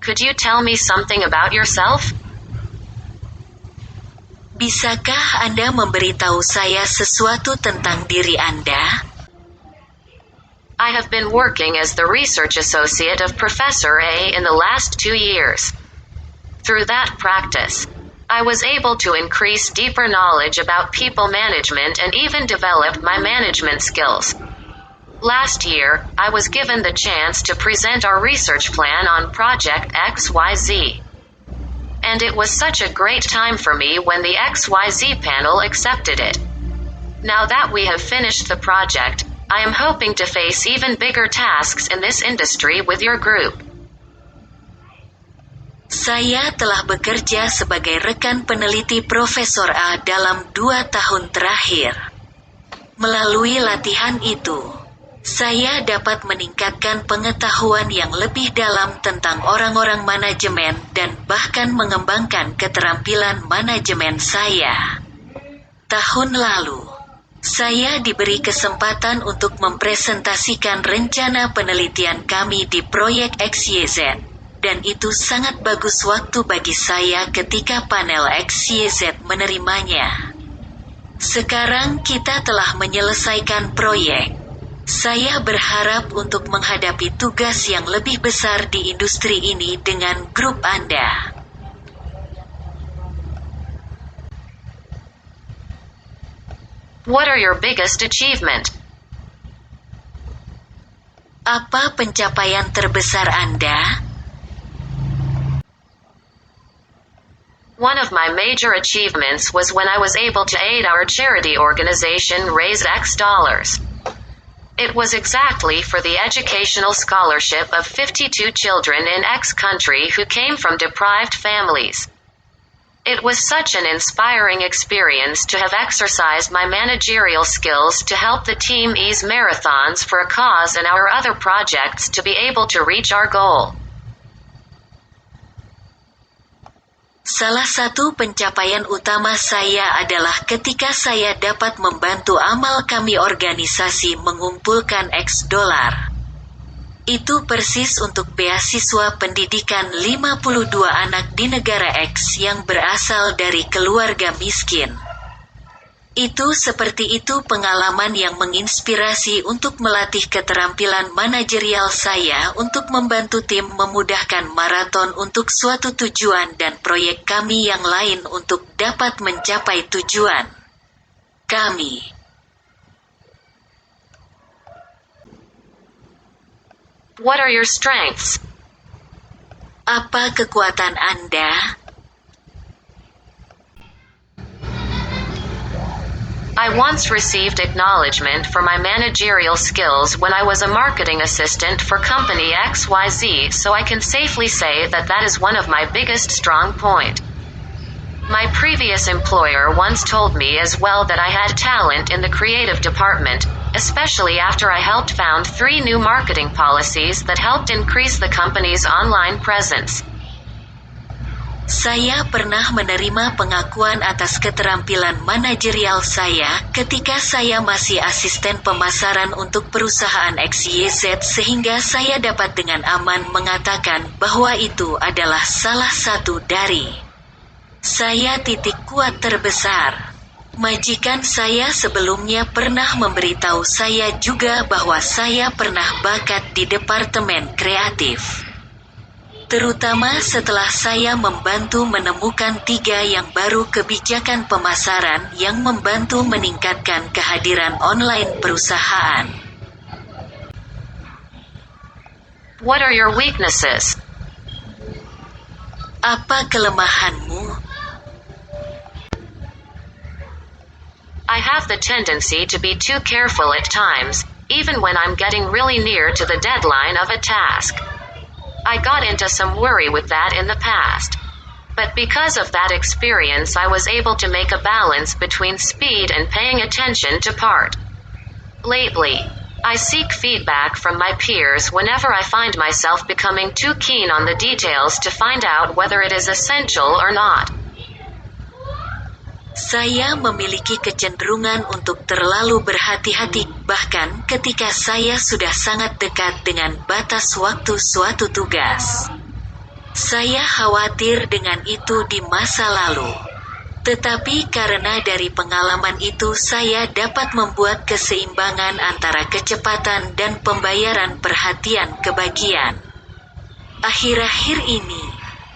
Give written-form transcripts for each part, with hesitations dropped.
Could you tell me something about yourself? Bisakah Anda memberitahu saya sesuatu tentang diri Anda? I have been working as the research associate of Professor A in the last 2 years. Through that practice, I was able to increase deeper knowledge about people management and even developed my management skills. Last year, I was given the chance to present our research plan on Project XYZ. And it was such a great time for me when the XYZ panel accepted it. Now that we have finished the project, I am hoping to face even bigger tasks in this industry with your group. Saya telah bekerja sebagai rekan peneliti Profesor A dalam 2 tahun terakhir. Melalui latihan itu, saya dapat meningkatkan pengetahuan yang lebih dalam tentang orang-orang manajemen dan bahkan mengembangkan keterampilan manajemen saya. Tahun lalu, saya diberi kesempatan untuk mempresentasikan rencana penelitian kami di proyek XYZ. Dan itu sangat bagus waktu bagi saya ketika panel XYZ menerimanya. Sekarang kita telah menyelesaikan proyek. Saya berharap untuk menghadapi tugas yang lebih besar di industri ini dengan grup Anda. What are your biggest achievement? Apa pencapaian terbesar Anda? One of my major achievements was when I was able to aid our charity organization raise X dollars. It was exactly for the educational scholarship of 52 children in X country who came from deprived families. It was such an inspiring experience to have exercised my managerial skills to help the team ease marathons for a cause and our other projects to be able to reach our goal. Salah satu pencapaian utama saya adalah ketika saya dapat membantu amal kami organisasi mengumpulkan X dolar. Itu persis untuk beasiswa pendidikan 52 anak di negara X yang berasal dari keluarga miskin. Itu seperti itu pengalaman yang menginspirasi untuk melatih keterampilan manajerial saya untuk membantu tim memudahkan maraton untuk suatu tujuan dan proyek kami yang lain untuk dapat mencapai tujuan kami. What are your strengths? Apa kekuatan Anda? I once received acknowledgement for my managerial skills when I was a marketing assistant for company XYZ, so I can safely say that that is one of my biggest strong point. My previous employer once told me as well that I had talent in the creative department, especially after I helped found 3 new marketing policies that helped increase the company's online presence. Saya pernah menerima pengakuan atas keterampilan manajerial saya ketika saya masih asisten pemasaran untuk perusahaan XYZ sehingga saya dapat dengan aman mengatakan bahwa itu adalah salah satu dari saya titik kuat terbesar. Majikan saya sebelumnya pernah memberitahu saya juga bahwa saya pernah bakat di departemen kreatif. Terutama setelah saya membantu menemukan 3 yang baru kebijakan pemasaran yang membantu meningkatkan kehadiran online perusahaan. What are your weaknesses? Apa kelemahanmu? I have the tendency to be too careful at times, even when I'm getting really near to the deadline of a task. I got into some worry with that in the past. But because of that experience I was able to make a balance between speed and paying attention to part. Lately, I seek feedback from my peers whenever I find myself becoming too keen on the details to find out whether it is essential or not. Saya memiliki kecenderungan untuk terlalu berhati-hati, bahkan ketika saya sudah sangat dekat dengan batas waktu suatu tugas. Saya khawatir dengan itu di masa lalu. Tetapi karena dari pengalaman itu saya dapat membuat keseimbangan antara kecepatan dan pembayaran perhatian kebagian. Akhir-akhir ini,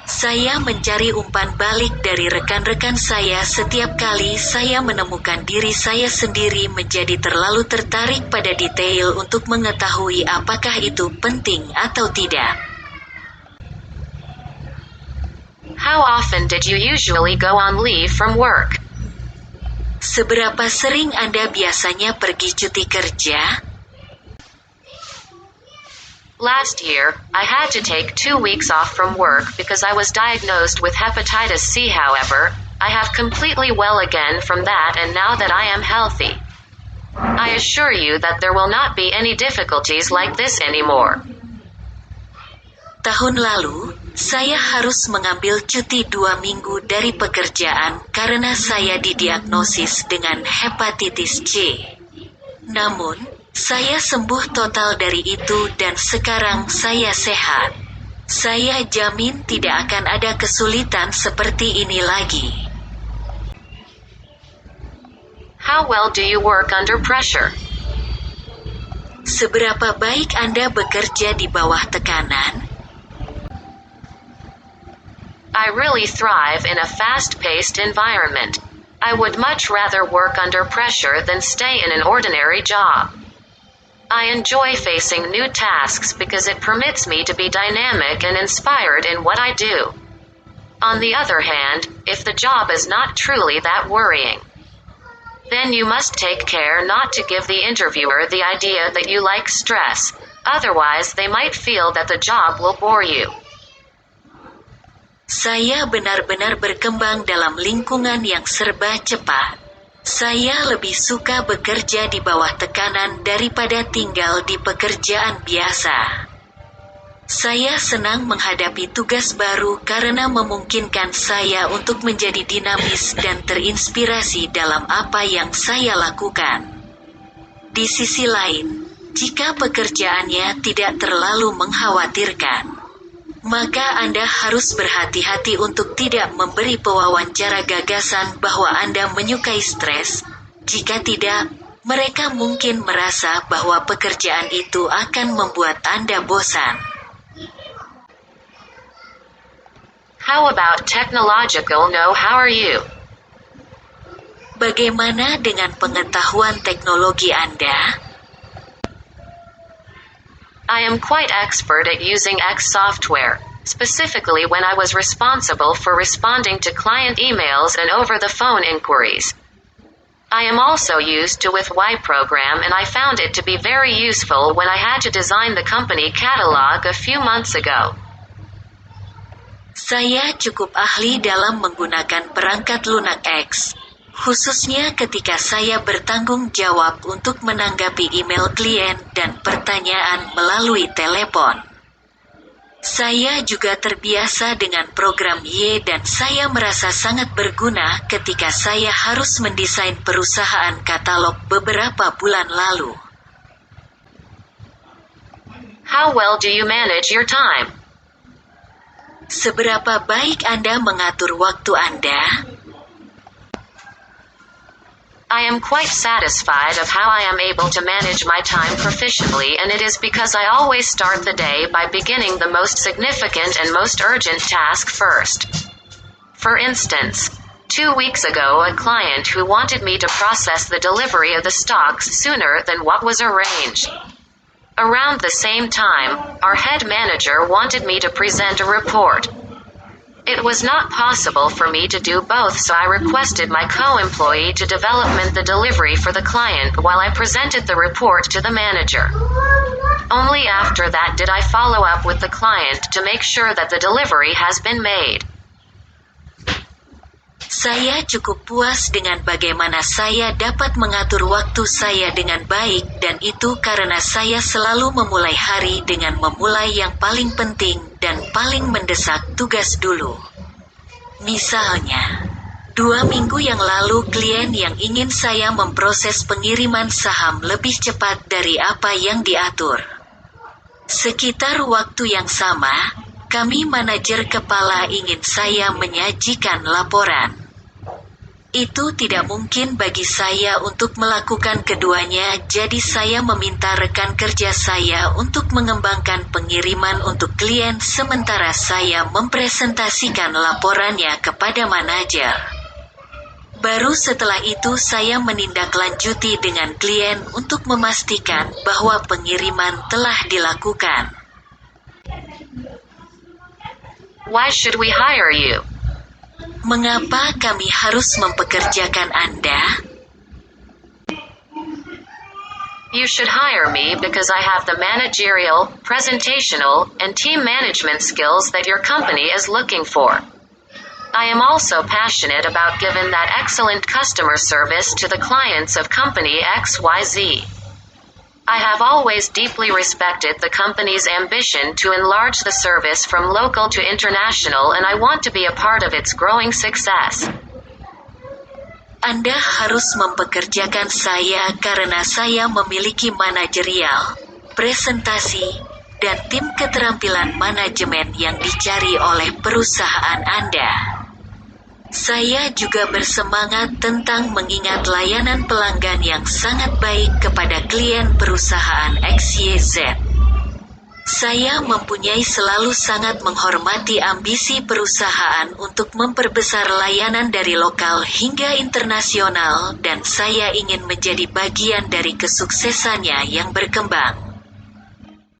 saya mencari umpan balik dari rekan-rekan saya setiap kali saya menemukan diri saya sendiri menjadi terlalu tertarik pada detail untuk mengetahui apakah itu penting atau tidak. How often did you usually go on leave from work? Seberapa sering Anda biasanya pergi cuti kerja? Last year, I had to take 2 weeks off from work because I was diagnosed with hepatitis C. However, I have completely well again from that, and now that I am healthy, I assure you that there will not be any difficulties like this anymore. Tahun lalu, saya harus mengambil cuti 2 minggu dari pekerjaan karena saya didiagnosis dengan hepatitis C. Namun, saya sembuh total dari itu dan sekarang saya sehat. Saya jamin tidak akan ada kesulitan seperti ini lagi. How well do you work under pressure? Seberapa baik Anda bekerja di bawah tekanan? I really thrive in a fast-paced environment. I would much rather work under pressure than stay in an ordinary job. I enjoy facing new tasks because it permits me to be dynamic and inspired in what I do. On the other hand, if the job is not truly that worrying, then you must take care not to give the interviewer the idea that you like stress. Otherwise, they might feel that the job will bore you. Saya benar-benar berkembang dalam lingkungan yang serba cepat. Saya lebih suka bekerja di bawah tekanan daripada tinggal di pekerjaan biasa. Saya senang menghadapi tugas baru karena memungkinkan saya untuk menjadi dinamis dan terinspirasi dalam apa yang saya lakukan. Di sisi lain, jika pekerjaannya tidak terlalu mengkhawatirkan, maka Anda harus berhati-hati untuk tidak memberi pewawancara gagasan bahwa Anda menyukai stres. Jika tidak, mereka mungkin merasa bahwa pekerjaan itu akan membuat Anda bosan. How about technological know-how are you? Bagaimana dengan pengetahuan teknologi Anda? I am quite expert at using X software, specifically when I was responsible for responding to client emails and over-the-phone inquiries. I am also used to with Y program, and I found it to be very useful when I had to design the company catalog a few months ago. Saya cukup ahli dalam menggunakan perangkat lunak X, khususnya ketika saya bertanggung jawab untuk menanggapi email klien dan pertanyaan melalui telepon. Saya juga terbiasa dengan program Y dan saya merasa sangat berguna ketika saya harus mendesain perusahaan katalog beberapa bulan lalu. How well do you manage your time? Seberapa baik Anda mengatur waktu Anda? I am quite satisfied of how I am able to manage my time proficiently, and it is because I always start the day by beginning the most significant and most urgent task first. For instance, 2 weeks ago a client who wanted me to process the delivery of the stocks sooner than what was arranged. Around the same time, our head manager wanted me to present a report. It was not possible for me to do both, so I requested my co-employee to development the delivery for the client while I presented the report to the manager. Only after that did I follow up with the client to make sure that the delivery has been made. Saya cukup puas dengan bagaimana saya dapat mengatur waktu saya dengan baik, dan itu karena saya selalu memulai hari dengan memulai yang paling penting dan paling mendesak tugas dulu. Misalnya, 2 minggu yang lalu klien yang ingin saya memproses pengiriman saham lebih cepat dari apa yang diatur. Sekitar waktu yang sama, Kami manajer kepala ingin saya menyajikan laporan. Itu tidak mungkin bagi saya untuk melakukan keduanya, jadi saya meminta rekan kerja saya untuk mengembangkan pengiriman untuk klien sementara saya mempresentasikan laporannya kepada manajer. Baru setelah itu saya menindaklanjuti dengan klien untuk memastikan bahwa pengiriman telah dilakukan. Why should we hire you? Mengapa kami harus mempekerjakan Anda? You should hire me because I have the managerial, presentational, and team management skills that your company is looking for. I am also passionate about giving that excellent customer service to the clients of company XYZ. I have always deeply respected the company's ambition to enlarge the service from local to international, and I want to be a part of its growing success. Anda harus mempekerjakan saya karena saya memiliki manajerial, presentasi, dan tim keterampilan manajemen yang dicari oleh perusahaan Anda. Saya juga bersemangat tentang mengingat layanan pelanggan yang sangat baik kepada klien perusahaan XYZ. Saya mempunyai selalu sangat menghormati ambisi perusahaan untuk memperbesar layanan dari lokal hingga internasional, dan saya ingin menjadi bagian dari kesuksesannya yang berkembang.